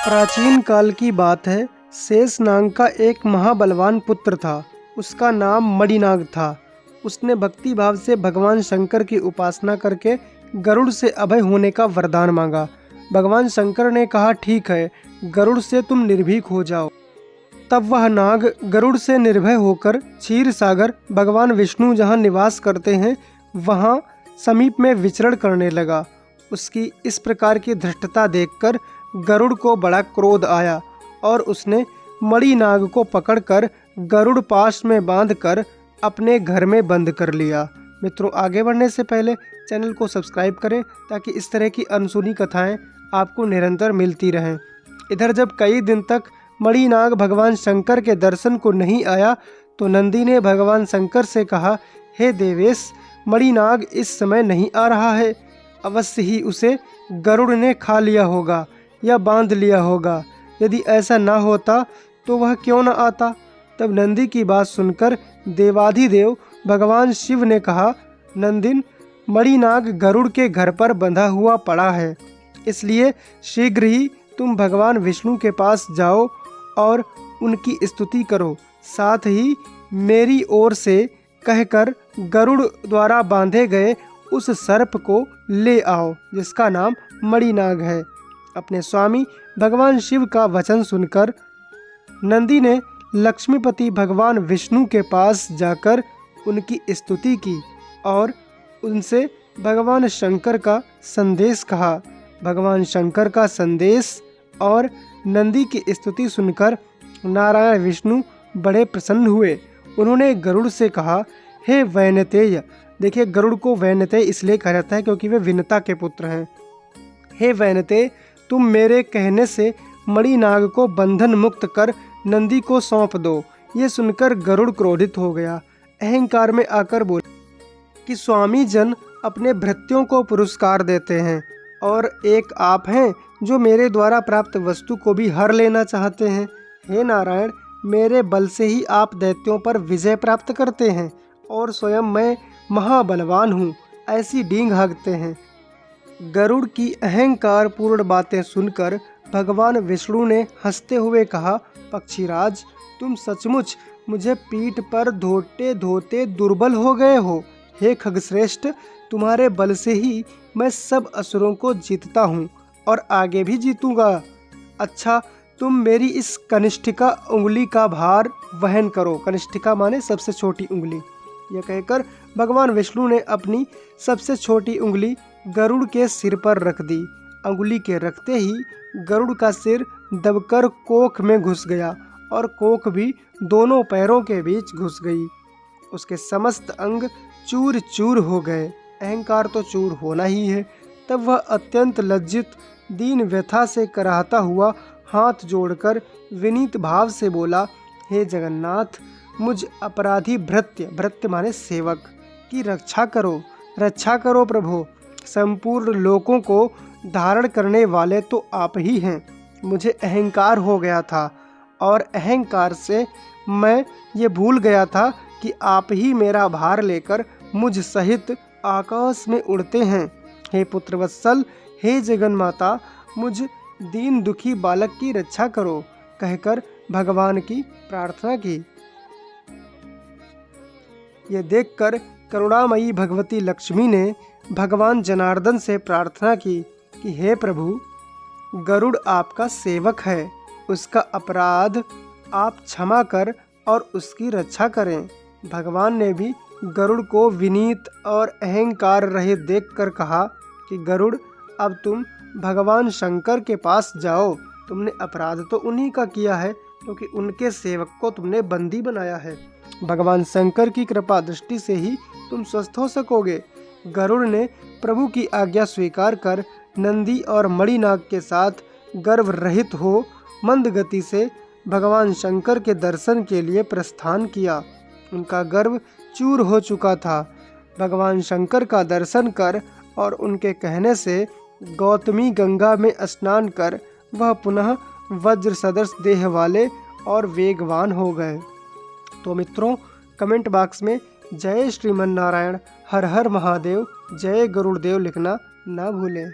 प्राचीन काल की बात है। शेषनाग का एक महाबलवान पुत्र था। उसका नाम मणिनाग था। उसने भक्ति भाव से भगवान शंकर की उपासना करके गरुड़ से अभय होने का वरदान मांगा। भगवान शंकर ने कहा, ठीक है, गरुड़ से तुम निर्भीक हो जाओ। तब वह नाग गरुड़ से निर्भय होकर क्षीर सागर भगवान विष्णु जहाँ निवास करते हैं वहाँ समीप में विचरण करने लगा। उसकी इस प्रकार की धृष्टता देखकर गरुड़ को बड़ा क्रोध आया और उसने मणिनाग को पकड़कर गरुड़ पाश में बांधकर अपने घर में बंद कर लिया। मित्रों, आगे बढ़ने से पहले चैनल को सब्सक्राइब करें ताकि इस तरह की अनसुनी कथाएं आपको निरंतर मिलती रहें। इधर जब कई दिन तक मणिनाग भगवान शंकर के दर्शन को नहीं आया तो नंदी ने भगवान शंकर से कहा, हे देवेश, मणिनाग इस समय नहीं आ रहा है। अवश्य ही उसे गरुड़ ने खा लिया होगा या बांध लिया होगा। यदि ऐसा ना होता तो वह क्यों न आता। तब नंदी की बात सुनकर देवाधिदेव भगवान शिव ने कहा, नंदिन, मणिनाग गरुड़ के घर पर बंधा हुआ पड़ा है, इसलिए शीघ्र ही तुम भगवान विष्णु के पास जाओ और उनकी स्तुति करो। साथ ही मेरी ओर से कहकर गरुड़ द्वारा बांधे गए उस सर्प को ले आओ जिसका नाम मणिनाग है। अपने स्वामी भगवान शिव का वचन सुनकर नंदी ने लक्ष्मीपति भगवान विष्णु के पास जाकर उनकी स्तुति की और उनसे भगवान शंकर का संदेश कहा। भगवान शंकर का संदेश और नंदी की स्तुति सुनकर नारायण विष्णु बड़े प्रसन्न हुए। उन्होंने गरुड़ से कहा, हे वैनतेय, देखिए गरुड़ को वैनतेय इसलिए कहा जाता है क्योंकि वे विनता के पुत्र हैं। हे वैनतेय, तुम मेरे कहने से मणिनाग को बंधन मुक्त कर नंदी को सौंप दो। ये सुनकर गरुड़ क्रोधित हो गया। अहंकार में आकर बोले कि स्वामी जन अपने भृत्यों को पुरस्कार देते हैं और एक आप हैं जो मेरे द्वारा प्राप्त वस्तु को भी हर लेना चाहते हैं। हे नारायण, मेरे बल से ही आप दैत्यों पर विजय प्राप्त करते हैं और स्वयं मैं महाबलवान हूँ, ऐसी डींग हाँकते हैं। गरुड़ की अहंकार पूर्ण बातें सुनकर भगवान विष्णु ने हंसते हुए कहा, पक्षीराज, तुम सचमुच मुझे पीठ पर धोते धोते दुर्बल हो गए हो। हे खगश्रेष्ठ, तुम्हारे बल से ही मैं सब असुरों को जीतता हूँ और आगे भी जीतूंगा। अच्छा, तुम मेरी इस कनिष्ठिका उंगली का भार वहन करो। कनिष्ठिका माने सबसे छोटी उंगली। यह कहकर भगवान विष्णु ने अपनी सबसे छोटी उंगली गरुड़ के सिर पर रख दी। अंगुली के रखते ही गरुड़ का सिर दबकर कोख में घुस गया और कोख भी दोनों पैरों के बीच घुस गई। उसके समस्त अंग चूर चूर हो गए। अहंकार तो चूर होना ही है। तब वह अत्यंत लज्जित दीन व्यथा से कराहता हुआ हाथ जोड़कर विनीत भाव से बोला, हे जगन्नाथ, मुझ अपराधी भृत्य माने सेवक की रक्षा करो प्रभु। संपूर्ण लोकों को धारण करने वाले तो आप ही हैं। मुझे अहंकार हो गया था और अहंकार से मैं ये भूल गया था कि आप ही मेरा भार लेकर मुझ सहित आकाश में उड़ते हैं। हे पुत्रवत्सल, हे जगन्माता, मुझ दीन दुखी बालक की रक्षा करो, कहकर भगवान की प्रार्थना की। ये देखकर करुणामयी भगवती लक्ष्मी ने भगवान जनार्दन से प्रार्थना की कि हे प्रभु, गरुड़ आपका सेवक है, उसका अपराध आप क्षमा कर और उसकी रक्षा करें। भगवान ने भी गरुड़ को विनीत और अहंकार रहित देखकर कहा कि गरुड़, अब तुम भगवान शंकर के पास जाओ। तुमने अपराध तो उन्हीं का किया है क्योंकि उनके सेवक को तुमने बंदी बनाया है। भगवान शंकर की कृपा दृष्टि से ही तुम स्वस्थ हो सकोगे। गरुड़ ने प्रभु की आज्ञा स्वीकार कर नंदी और मणिनाग के साथ गर्व रहित हो मंद गति से भगवान शंकर के दर्शन के लिए प्रस्थान किया। उनका गर्व चूर हो चुका था। भगवान शंकर का दर्शन कर और उनके कहने से गौतमी गंगा में स्नान कर वह पुनः वज्र सदृश देह वाले और वेगवान हो गए। तो मित्रों, कमेंट बॉक्स में जय श्रीमन नारायण, हर हर महादेव, जय गरुड़देव लिखना ना भूलें।